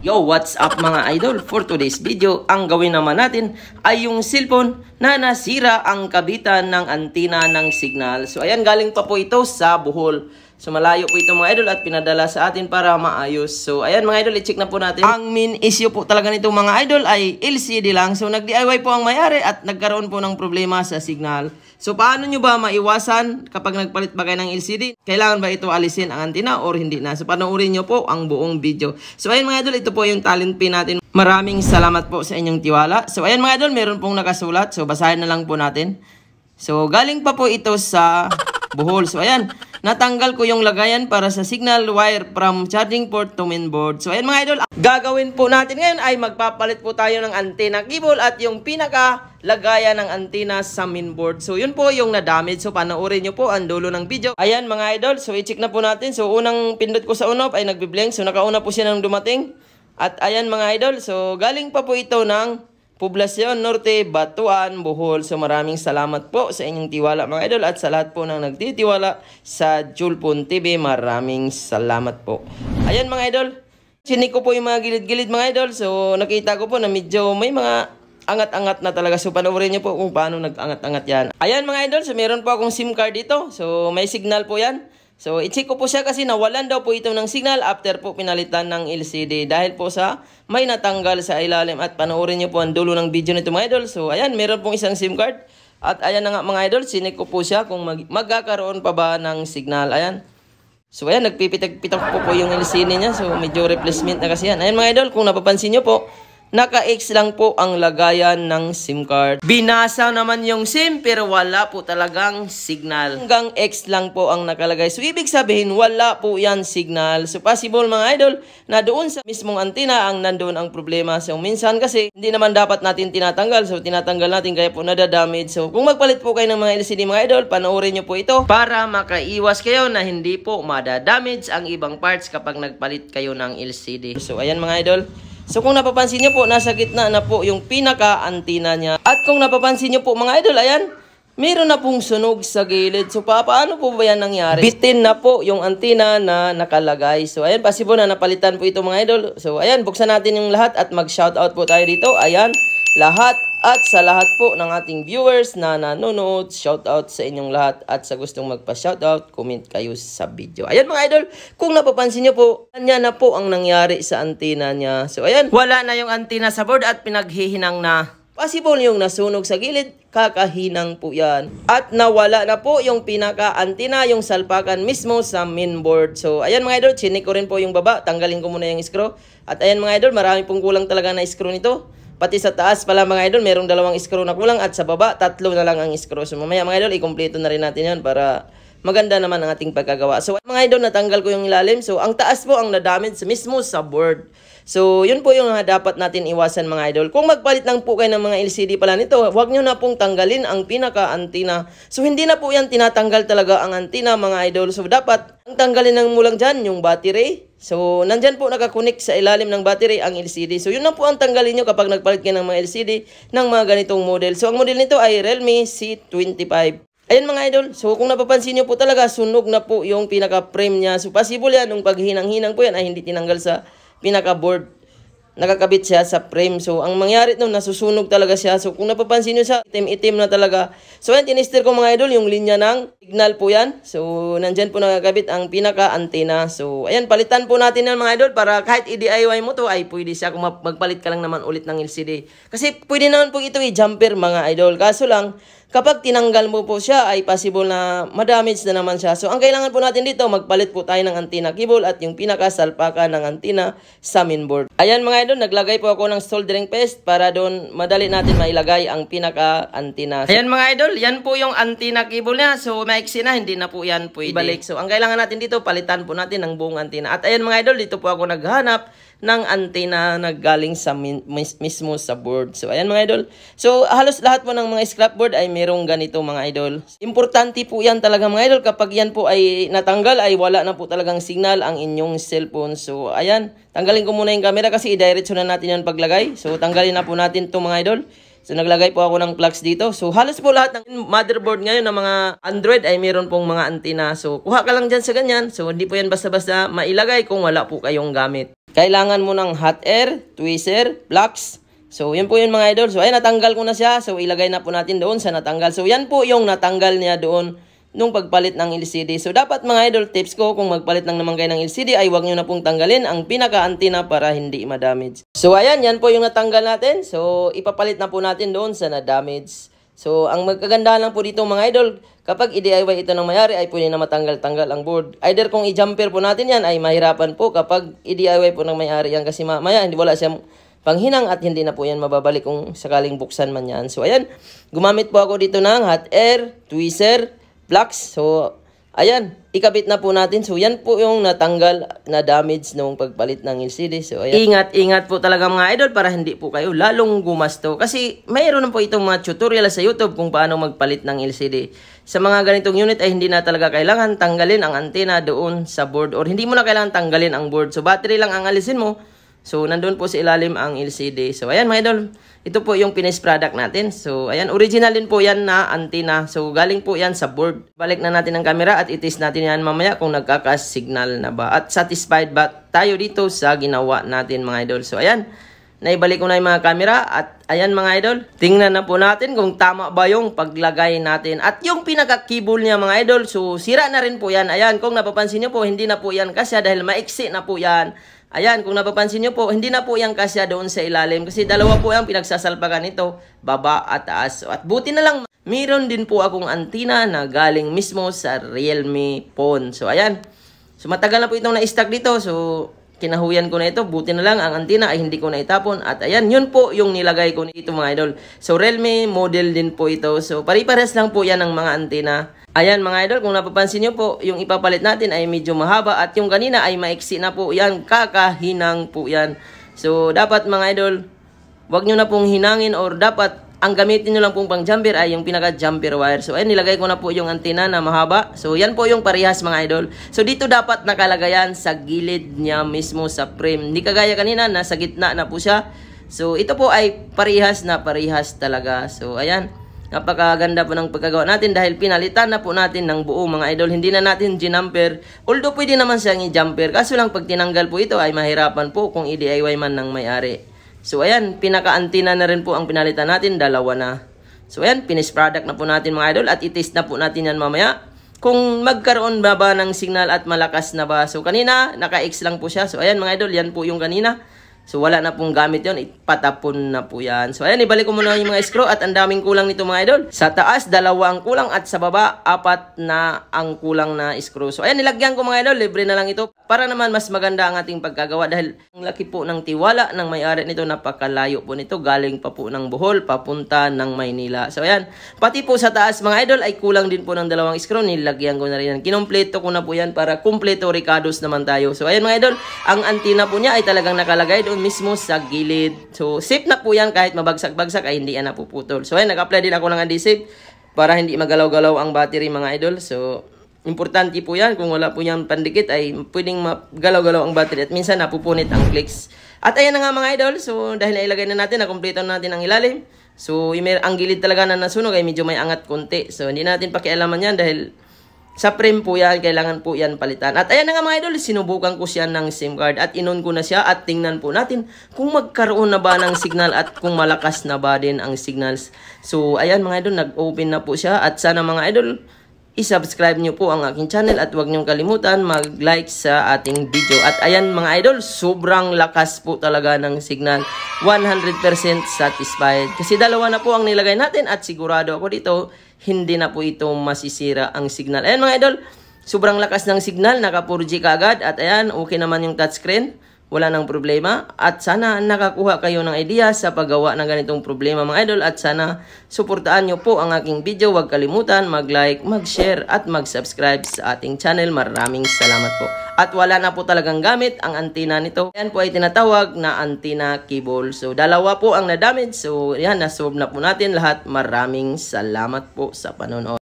Yo, what's up mga idol? For today's video, ang gawin naman natin ay yung cellphone na nasira ang kabitan ng antina ng signal. So ayan, galing pa po ito sa Bohol. So malayo po ito mga idol at pinadala sa atin para maayos. So ayan mga idol, i-check na po natin. Ang main issue po talaga nito mga idol ay LCD lang. So nag-DIY po ang may-ari at nagkaroon po ng problema sa signal. So paano nyo ba maiwasan kapag nagpalit ba kayo ng LCD? Kailangan ba ito alisin ang antenna or hindi na? So panoorin nyo po ang buong video. So ayan mga idol, ito po yung talent pin natin. Maraming salamat po sa inyong tiwala. So ayan mga idol, meron pong nakasulat. So basahin na lang po natin. So galing pa po ito sa Bohol. So ayan, natanggal ko yung lagayan para sa signal wire from charging port to main board. So ayan mga idol, gagawin po natin ngayon ay magpapalit po tayo ng antenna cable at yung pinaka lagayan ng antenna sa main board. So yun po yung na-damage. So panoorin nyo po ang dulo ng video. Ayan mga idol, so i-check na po natin. So unang pindot ko sa on-off ay nagbi-blank. So nakauna po siya nang dumating. At ayan mga idol, so galing pa po ito ng Poblacion Norte, Batuan, Bohol. So maraming salamat po sa inyong tiwala mga idol at sa lahat po nang nagtitiwala sa Julpon TV. Maraming salamat po. Ayan mga idol, sinik ko po yung mga gilid-gilid mga idol. So nakita ko po na medyo may mga angat-angat na talaga. So panoorin nyo po kung paano nag-angat-angat yan. Ayan mga idol, so meron po akong SIM card dito. So may signal po yan. So, i-check ko po siya kasi nawalan daw po ito ng signal after po pinalitan ng LCD dahil po sa may natanggal sa ilalim at panoorin nyo po ang dulo ng video nito mga idol. So, ayan, meron pong isang SIM card at ayan na nga mga idol, sinek ko po siya kung magkakaroon pa ba ng signal. Ayan. So, ayan, nagpipitak-pitak po yung LCD niya. So, medyo replacement na kasi yan. Ayan mga idol, kung napapansin nyo po, naka-X lang po ang lagayan ng SIM card. Binasa naman yung SIM pero wala po talagang signal. Hanggang X lang po ang nakalagay. So ibig sabihin wala po yan signal. So possible mga idol na doon sa mismong antenna ang nandoon ang problema. So minsan kasi hindi naman dapat natin tinatanggal. So tinatanggal natin kaya po nadadamage. So kung magpalit po kayo ng mga LCD mga idol, panoorin nyo po ito para makaiwas kayo na hindi po madadamage ang ibang parts kapag nagpalit kayo ng LCD. So ayan mga idol. So kung napapansin nyo po, nasa gitna na po yung pinaka-antenna niya. At kung napapansin nyo po mga idol, ayan, meron na pong sunog sa gilid. So paano po ba yan nangyari? Bitin na po yung antenna na nakalagay. So ayan, possible na napalitan po ito mga idol. So ayan, buksan natin yung lahat at mag-shoutout po tayo dito. Ayan, lahat at sa lahat po ng ating viewers na nanonood, shoutout sa inyong lahat at sa gustong magpa-shoutout, comment kayo sa video. Ayan mga idol, kung napapansin nyo po, kanya na po ang nangyari sa antenna niya. So ayan, wala na yung antenna sa board at pinaghihinang na. Possible yung nasunog sa gilid, kakahinang po yan. At nawala na po yung pinaka-antenna, yung salpakan mismo sa main board. So ayan mga idol, chinik ko rin po yung baba, tanggalin ko muna yung screw. At ayan mga idol, marami pong kulang talaga na screw nito. Pati sa taas pala mga idol, merong 2 screw na kulang at sa baba, 3 na lang ang screw. So mamaya mga idol, i-kompleto na rin natin yan para maganda naman ang ating pagkagawa. So mga idol, natanggal ko yung ilalim. So ang taas po ang na-damage mismo sa board. So yun po yung dapat natin iwasan mga idol. Kung magpalit lang po kayo ng mga LCD pala nito, huwag nyo na pong tanggalin ang pinaka-antenna. So hindi na po yan tinatanggal talaga ang antenna mga idol. So dapat ang tanggalin ng mulang dyan yung battery. So nandyan po nakakunik sa ilalim ng battery ang LCD. So yun na po ang tanggalin nyo kapag nagpalit kayo ng mga LCD ng mga ganitong model. So ang model nito ay Realme C25. Ayan mga idol, so kung napapansin nyo po talaga, sunog na po yung pinaka-frame niya. So possible yan, nung paghinang-hinang po yan ay hindi tinanggal sa pinaka-board. Nakakabit siya sa frame. So ang mangyari nung nasusunog talaga siya. So kung napapansin nyo siya, itim-itim na talaga. So yan, tinister ko mga idol, yung linya ng signal po yan. So nandyan po nakakabit ang pinaka-antenna. So ayan, palitan po natin yan mga idol para kahit i-DIY mo to ay pwede siya kung magpalit ka lang naman ulit ng LCD. Kasi pwede naman po ito i-jumper mga idol. Kaso lang, kapag tinanggal mo po siya ay possible na madamage na naman siya. So ang kailangan po natin dito, magpalit po tayo ng antenna cable at yung pinakasalpakan ng antenna sa mainboard. Ayan mga idol, naglagay po ako ng soldering paste para doon madali natin mailagay ang pinaka-antenna. Ayan mga idol, yan po yung antenna cable niya. So maiksi na, hindi na po yan pwede ibalik. So ang kailangan natin dito, palitan po natin ng buong antenna. At ayan mga idol, dito po ako naghanap ng antenna na galing sa mismo sa board. So ayan mga idol. So halos lahat po ng mga scrap board ay merong ganito mga idol. Importante po yan talaga mga idol. Kapag yan po ay natanggal ay wala na po talagang signal ang inyong cellphone. So ayan, tanggalin ko muna yung camera kasi i-diretso na natin yan paglagay. So tanggalin na po natin ito mga idol. So naglagay po ako ng plugs dito. So halos po lahat ng motherboard ngayon ng mga Android ay meron pong mga antenna. So kuha ka lang dyan sa ganyan. So hindi po yan basta-basta mailagay kung wala po kayong gamit. kailangan mo ng hot air, tweezer, flux. So, yan po yun mga idol. So, ayan, natanggal ko na siya. So, ilagay na po natin doon sa natanggal. So, yan po yung natanggal niya doon nung pagpalit ng LCD. So, dapat mga idol, tips ko, kung magpalit lang naman kayo ng LCD, ay huwag nyo na pong tanggalin ang pinaka-antenna para hindi ma-damage. So, ayan, yan po yung natanggal natin. So, ipapalit na po natin doon sa na-damage. So, ang magkagandahan lang po dito mga idol, kapag i-DIY ito ng mayari, ay pwede na matanggal-tanggal ang board. Either kung i-jumper po natin yan, ay mahirapan po kapag i-DIY po ng mayari yan kasi mamaya hindi wala siyang panghinang at hindi na po yan mababalik kung sakaling buksan man yan. So, ayan. Gumamit po ako dito ng hot air, tweezer, flux. So, ayan. Ikabit na po natin. So, yan po yung natanggal na damage nung pagpalit ng LCD. So, ayan. Ingat-ingat po talaga mga idol para hindi po kayo lalong gumasto. Kasi mayroon na po itong mga tutorial sa YouTube kung paano magpalit ng LCD. Sa mga ganitong unit ay hindi na talaga kailangan tanggalin ang antena doon sa board or hindi mo na kailangan tanggalin ang board. So, battery lang ang alisin mo. So, nandun po sa ilalim ang LCD. So, ayan mga idol. Ito po yung finished product natin. So, ayan. Original din po yan na antenna. So, galing po yan sa board. Balik na natin ang camera at itis natin yan mamaya kung nagkakas-signal na ba. At satisfied ba tayo dito sa ginawa natin mga idol. So, ayan. Naibalik ko na yung mga camera. At ayan mga idol. Tingnan na po natin kung tama ba yung paglagay natin. At yung pinaka-keyboard niya mga idol. So, sira na rin po yan. Ayan. Kung napapansin nyo po, hindi na po yan kasya dahil maiksi na po yan. Ayan, kung napapansin nyo po, hindi na po yung kasya doon sa ilalim. Kasi dalawa po yung pinagsasalpakan nito, baba at taas. At buti na lang, mayroon din po akong antenna na galing mismo sa Realme phone. So, ayan. So, matagal na po itong na-stack dito. So, kinahuyan ko na ito. Buti na lang, ang antenna ay hindi ko na itapon. At ayan, yun po yung nilagay ko nito mga idol. So, Realme model din po ito. So, pare-pares lang po yan ng mga antenna. Ayan mga idol, kung napapansin nyo po, yung ipapalit natin ay medyo mahaba at yung kanina ay maiksi na po yan, kakahinang po yan. So, dapat mga idol, wag nyo na pong hinangin or dapat ang gamitin nyo lang pong pang jumper ay yung pinaka-jumper wire. So, ayan, nilagay ko na po yung antenna na mahaba. So, yan po yung parehas mga idol. So, dito dapat nakalagayan sa gilid niya mismo sa frame. Hindi kagaya kanina, nasa gitna na po siya. So, ito po ay parehas na parehas talaga. So, ayan. Napakaganda po ng pagkagawa natin dahil pinalitan na po natin ng buo mga idol. Hindi na natin ginumper. Although pwede naman siyang i-jumper. Kaso lang pag tinanggal po ito ay mahirapan po kung i-DIY man ng may-ari. So ayan, pinaka-antenna na rin po ang pinalitan natin. Dalawa na. So ayan, finished product na po natin mga idol. At i-test na po natin yan mamaya. Kung magkaroon ba ng signal at malakas na ba. So kanina, naka-X lang po siya. So ayan mga idol, yan po yung kanina. So, wala na pong gamit yon, ipatapon na po yan. So, ayan, ibalik ko muna yung mga screw at ang daming kulang nito mga idol. Sa taas, 2 ang kulang at sa baba, 4 na ang kulang na screw. So, ayan, nilagyan ko mga idol, libre na lang ito. Para naman mas maganda ang ating pagkagawa dahil ang laki po ng tiwala ng may-ari nito, napakalayo po nito. Galing pa po ng Bohol, papunta ng Maynila. So, ayan, pati po sa taas mga idol ay kulang din po ng 2 screw. Nilagyan ko na rin yan. Kinompleto ko na po yan para kumpleto Ricardos naman tayo. So, ayan mga idol, ang antenna po niya ay talagang nakalagay doon mismo sa gilid. So, safe na po yan kahit mabagsak-bagsak ay hindi yan napuputol. So, ayan, nag-apply din ako ng adhesive para hindi magalaw-galaw ang battery mga idol. So, importante po yan. Kung wala po yan pandikit ay pwedeng magalaw-galaw ang battery at minsan napupunit ang clicks. At ayan na nga mga idol. So, dahil nailagay na natin, nakompleto natin ang ilalim. So, ang gilid talaga na nasunog ay medyo may angat konti. So, hindi natin pakialaman yan dahil sa frame po yan, kailangan po yan palitan. At ayan na nga mga idol, sinubukan ko siya ng SIM card at inon ko na siya at tingnan po natin kung magkaroon na ba ng signal at kung malakas na ba din ang signals. So ayan mga idol, nag-open na po siya at sana mga idol, i-subscribe nyo po ang aking channel at huwag nyo kalimutan mag-like sa ating video. At ayan mga idol, sobrang lakas po talaga ng signal. 100% satisfied. Kasi 2 na po ang nilagay natin at sigurado ako dito, hindi na po ito masisira ang signal. Ayan mga idol, sobrang lakas ng signal, naka 4G kaagad. At ayan, okay naman yung touchscreen. Wala nang problema. At sana nakakuha kayo ng idea sa paggawa ng ganitong problema mga idol. At sana suportaan nyo po ang aking video. Huwag kalimutan mag-like, mag-share at mag-subscribe sa ating channel. Maraming salamat po. At wala na po talagang gamit ang antenna nito. Yan po ay tinatawag na antenna cable. So 2 po ang na-damage. So yan, na-solve na po natin lahat. Maraming salamat po sa panonood.